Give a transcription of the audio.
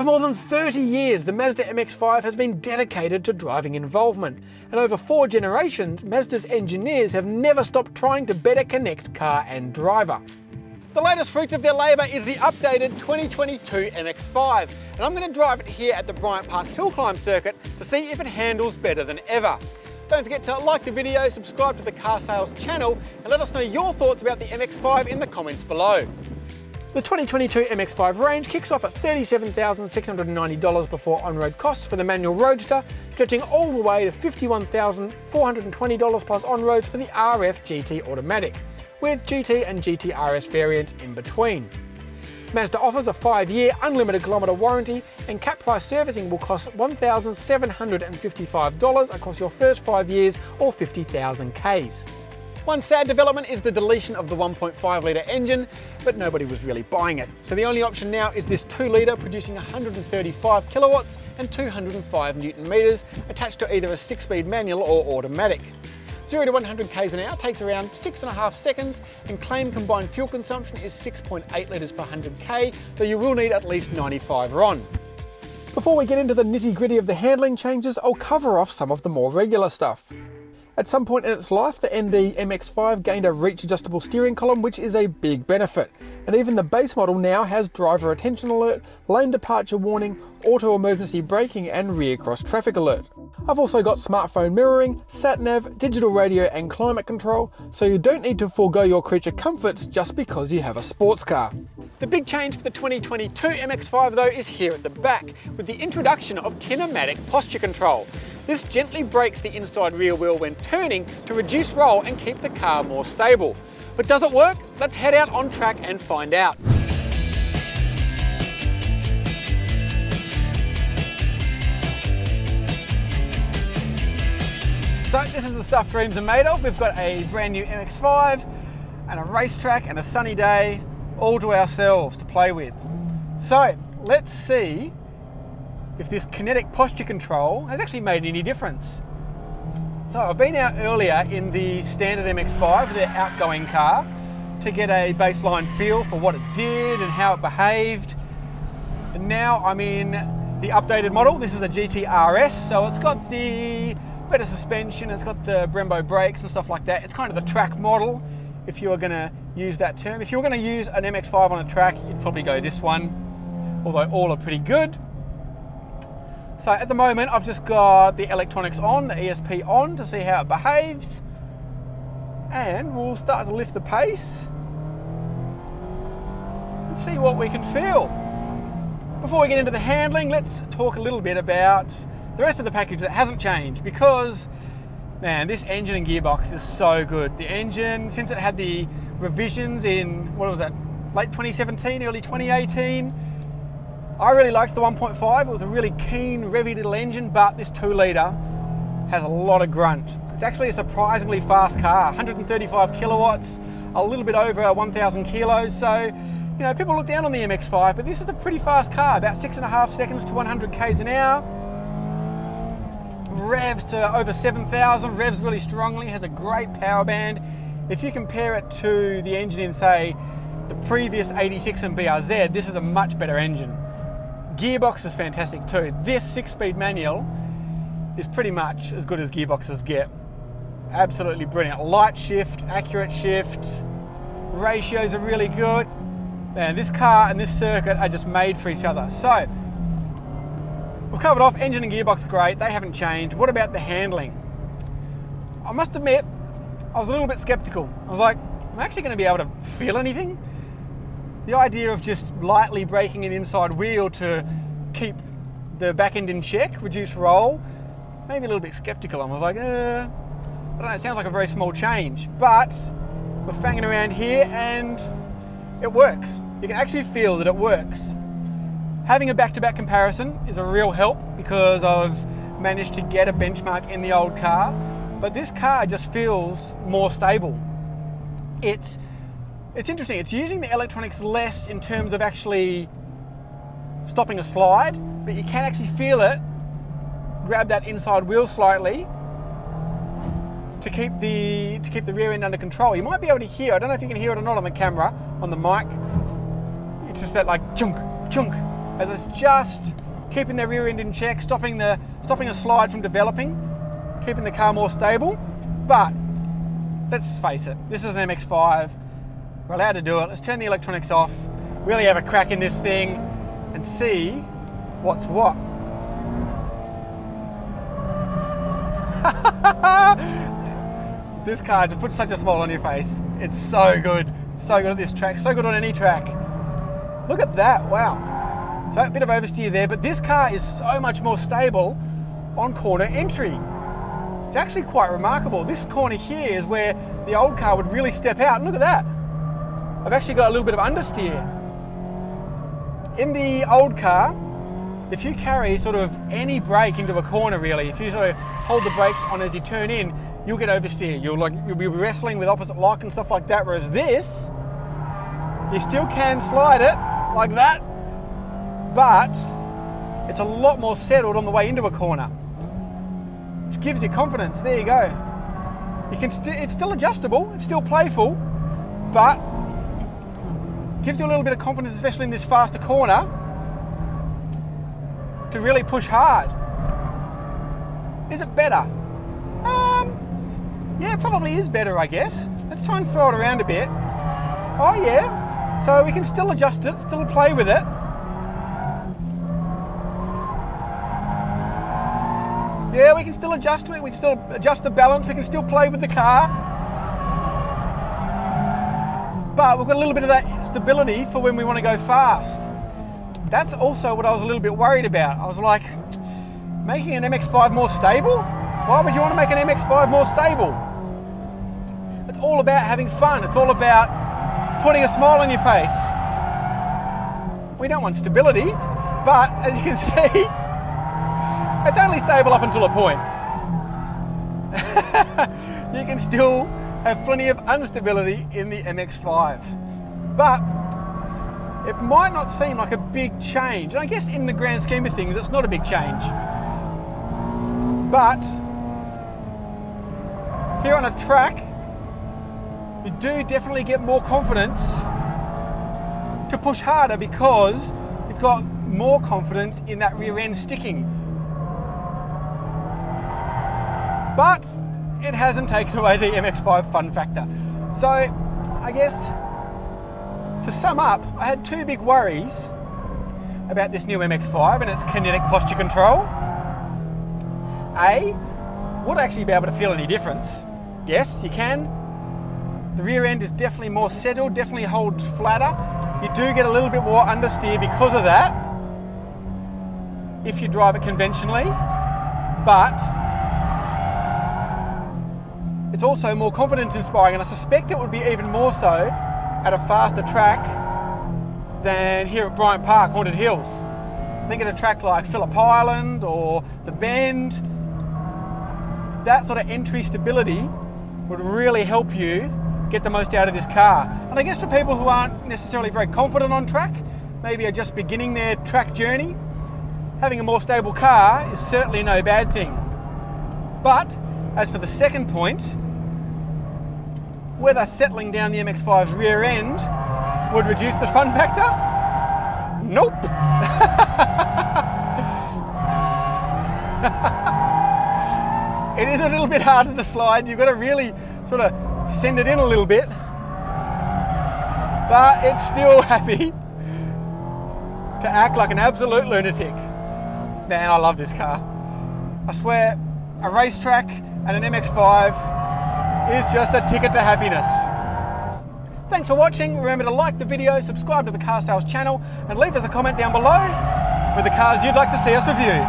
more than 30 years, the Mazda MX-5 has been dedicated to driving involvement, and over 4 generations, Mazda's engineers have never stopped trying to better connect car and driver. The latest fruits of their labour is the updated 2022 MX-5, and I'm going to drive it here at the Bryant Park Hill Climb circuit to see if it handles better than ever. Don't forget to like the video, subscribe to the Car Sales channel, and let us know your thoughts about the MX-5 in the comments below. The 2022 MX-5 range kicks off at $37,690 before on-road costs for the manual Roadster, stretching all the way to $51,420 plus on-roads for the RF GT Automatic, with GT and GT RS variants in between. Mazda offers a 5-year unlimited kilometre warranty, and cap price servicing will cost $1,755 across your first 5 years or 50,000 Ks. One sad development is the deletion of the 1.5 litre engine, but nobody was really buying it. So the only option now is this 2 litre producing 135 kilowatts and 205 Newton metres, attached to either a 6-speed manual or automatic. 0 to 100 k's an hour takes around 6.5 seconds, and claimed combined fuel consumption is 6.8 litres per 100k, though you will need at least 95 RON. Before we get into the nitty-gritty of the handling changes, I'll cover off some of the more regular stuff. At some point in its life, the ND MX-5 gained a reach-adjustable steering column, which is a big benefit. And even the base model now has driver attention alert, lane departure warning, auto emergency braking and rear cross traffic alert. I've also got smartphone mirroring, sat-nav, digital radio and climate control, so you don't need to forego your creature comforts just because you have a sports car. The big change for the 2022 MX-5 though is here at the back, with the introduction of kinematic posture control. This gently brakes the inside rear wheel when turning to reduce roll and keep the car more stable. But does it work? Let's head out on track and find out. So this is the stuff dreams are made of. We've got a brand new MX-5 and a racetrack and a sunny day all to ourselves to play with. So let's see if this kinetic posture control has actually made any difference. So I've been out earlier in the standard MX-5, the outgoing car, to get a baseline feel for what it did and how it behaved. And now I'm in the updated model. This is a GT RS, so it's got the better suspension, it's got the Brembo brakes and stuff like that. It's kind of the track model, if you were going to use that term. If you were going to use an MX-5 on a track, you'd probably go this one, although all are pretty good. So at the moment, I've just got the electronics on, the ESP on, to see how it behaves. And we'll start to lift the pace and see what we can feel. Before we get into the handling, let's talk a little bit about the rest of the package that hasn't changed, because, man, this engine and gearbox is so good. The engine, since it had the revisions in, what was that, late 2017, early 2018, I really liked the 1.5. It was a really keen, revvy little engine, but this 2 litre has a lot of grunt. It's actually a surprisingly fast car, 135 kilowatts, a little bit over 1,000 kilos. So, you know, people look down on the MX-5, but this is a pretty fast car, about 6.5 seconds to 100 k's an hour. Revs to over 7,000, revs really strongly, has a great power band. If you compare it to the engine in, say, the previous 86 and BRZ, this is a much better engine. Gearbox is fantastic too. This 6-speed manual is pretty much as good as gearboxes get. Absolutely brilliant. Light shift, accurate shift, ratios are really good. Man, this car and this circuit are just made for each other. So, we've covered off engine and gearbox are great, they haven't changed. What about the handling? I must admit, I was a little bit skeptical. I was like, am I actually going to be able to feel anything? The idea of just lightly braking an inside wheel to keep the back end in check, reduce roll, maybe a little bit skeptical. I was like, I don't know, it sounds like a very small change, but we're fanging around here and it works. You can actually feel that it works. Having a back-to-back comparison is a real help, because I've managed to get a benchmark in the old car, but this car just feels more stable. It's interesting, it's using the electronics less in terms of actually stopping a slide, but you can actually feel it grab that inside wheel slightly to keep the rear end under control. You might be able to hear, I don't know if you can hear it or not on the camera, on the mic, it's just that like chunk, chunk, as it's just keeping the rear end in check, stopping a slide from developing, keeping the car more stable. But let's face it, this is an MX-5. We're allowed to do it. Let's turn the electronics off, really have a crack in this thing and see what's what. This car just puts such a smile on your face. It's so good at this track, so good on any track. Look at that, wow. So a bit of oversteer there, but this car is so much more stable on corner entry. It's actually quite remarkable. This corner here is where the old car would really step out. Look at that. I've actually got a little bit of understeer. In the old car, if you carry sort of any brake into a corner really, if you sort of hold the brakes on as you turn in, you'll get oversteer. You'll be wrestling with opposite lock and stuff like that, whereas this, you still can slide it like that, but it's a lot more settled on the way into a corner, which gives you confidence. There you go. It's still adjustable, it's still playful, but gives you a little bit of confidence, especially in this faster corner, to really push hard. Is it better? Yeah, it probably is better, I guess. Let's try and throw it around a bit. Oh yeah, so we can still adjust it, still play with it. Yeah, we can still adjust it, we can still adjust the balance, we can still play with the car. But we've got a little bit of that stability for when we want to go fast. That's also what I was a little bit worried about. I was like, making an MX-5 more stable? Why would you want to make an MX-5 more stable? It's all about having fun. It's all about putting a smile on your face. We don't want stability, but as you can see, it's only stable up until a point. You can still have plenty of instability in the MX-5. But it might not seem like a big change. And I guess in the grand scheme of things, it's not a big change. But here on a track, you do definitely get more confidence to push harder because you've got more confidence in that rear end sticking. But it hasn't taken away the MX-5 fun factor. So I guess to sum up, I had two big worries about this new MX-5 and its kinetic posture control. A, would I actually be able to feel any difference? Yes, you can. The rear end is definitely more settled, definitely holds flatter. You do get a little bit more understeer because of that, if you drive it conventionally, but it's also more confidence inspiring, and I suspect it would be even more so at a faster track than here at Bryant Park, Haunted Hills. I think at a track like Phillip Island or the Bend, that sort of entry stability would really help you get the most out of this car. And I guess for people who aren't necessarily very confident on track, maybe are just beginning their track journey, having a more stable car is certainly no bad thing. But as for the second point, whether settling down the MX-5's rear end would reduce the fun factor? Nope. It is a little bit harder to slide. You've got to really sort of send it in a little bit, but it's still happy to act like an absolute lunatic. Man, I love this car. I swear, a racetrack and an MX-5 is just a ticket to happiness. Thanks for watching. Remember to like the video, subscribe to the Car Sales channel, and leave us a comment down below with the cars you'd like to see us review.